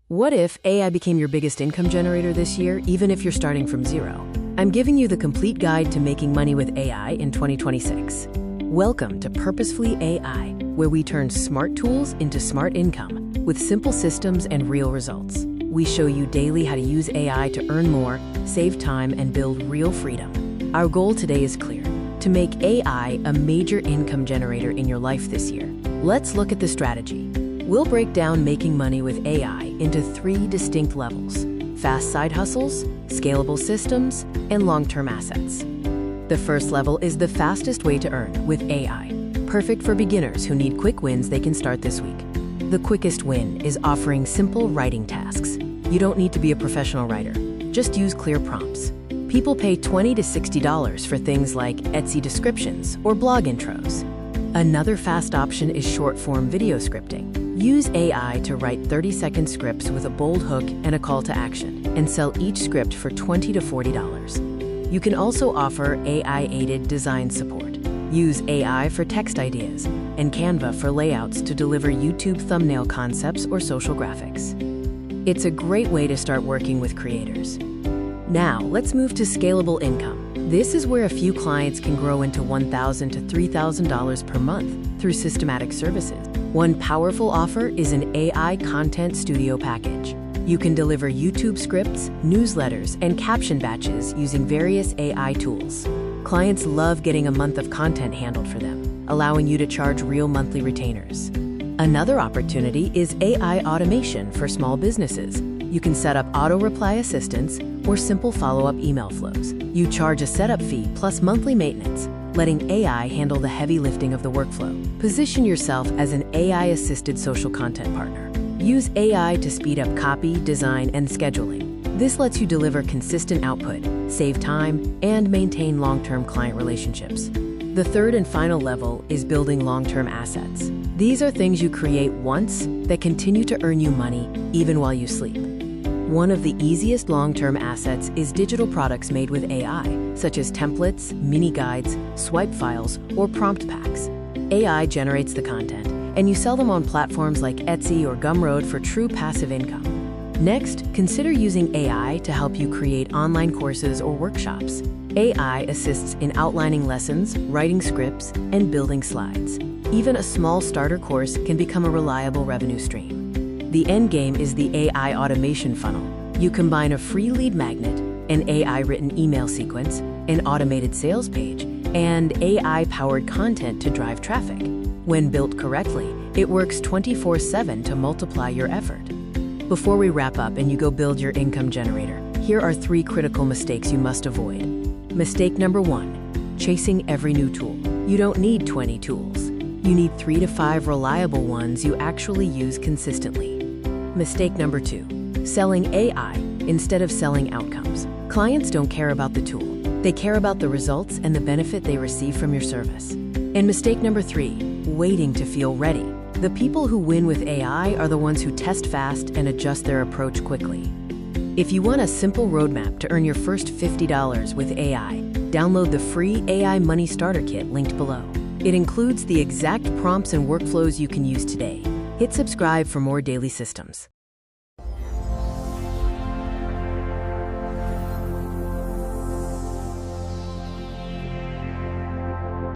What if AI became your biggest income generator this year, even if you're starting from zero? I'm giving you the complete guide to making money with AI in 2026. Welcome to Purposefully AI, where we turn smart tools into smart income with simple systems and real results. We show you daily how to use AI to earn more, save time, and build real freedom. Our goal today is clear: to make AI a major income generator in your life this year. Let's look at the strategy. We'll break down making money with AI into 3 distinct levels: fast side hustles, scalable systems, and long-term assets. The first level is the fastest way to earn with AI, perfect for beginners who need quick wins they can start this week. The quickest win is offering simple writing tasks. You don't need to be a professional writer, just use clear prompts. People pay $20 to $60 for things like Etsy descriptions or blog intros. Another fast option is short-form video scripting. Use AI to write 30-second scripts with a bold hook and a call to action, and sell each script for $20 to $40. You can also offer AI-aided design support. Use AI for text ideas and Canva for layouts to deliver YouTube thumbnail concepts or social graphics. It's a great way to start working with creators. Now, let's move to scalable income. This is where a few clients can grow into $1,000 to $3,000 per month through systematic services. One powerful offer is an AI content studio package. You can deliver YouTube scripts, newsletters, and caption batches using various AI tools. Clients love getting a month of content handled for them, allowing you to charge real monthly retainers. Another opportunity is AI automation for small businesses. You can set up auto-reply assistance or simple follow-up email flows. You charge a setup fee plus monthly maintenance, letting AI handle the heavy lifting of the workflow. Position yourself as an AI-assisted social content partner. Use AI to speed up copy, design, and scheduling. This lets you deliver consistent output, save time, and maintain long-term client relationships. The third and final level is building long-term assets. These are things you create once that continue to earn you money even while you sleep. One of the easiest long-term assets is digital products made with AI, such as templates, mini guides, swipe files, or prompt packs. AI generates the content, and you sell them on platforms like Etsy or Gumroad for true passive income. Next, consider using AI to help you create online courses or workshops. AI assists in outlining lessons, writing scripts, and building slides. Even a small starter course can become a reliable revenue stream. The end game is the AI automation funnel. You combine a free lead magnet, an AI-written email sequence, an automated sales page, and AI-powered content to drive traffic. When built correctly, it works 24/7 to multiply your effort. Before we wrap up and you go build your income generator, here are 3 critical mistakes you must avoid. Mistake number 1, chasing every new tool. You don't need 20 tools. You need 3 to 5 reliable ones you actually use consistently. Mistake number 2, selling AI instead of selling outcomes. Clients don't care about the tool. They care about the results and the benefit they receive from your service. And mistake number 3, waiting to feel ready. The people who win with AI are the ones who test fast and adjust their approach quickly. If you want a simple roadmap to earn your first $50 with AI, download the free AI Money Starter Kit linked below. It includes the exact prompts and workflows you can use today. Hit subscribe for more daily systems.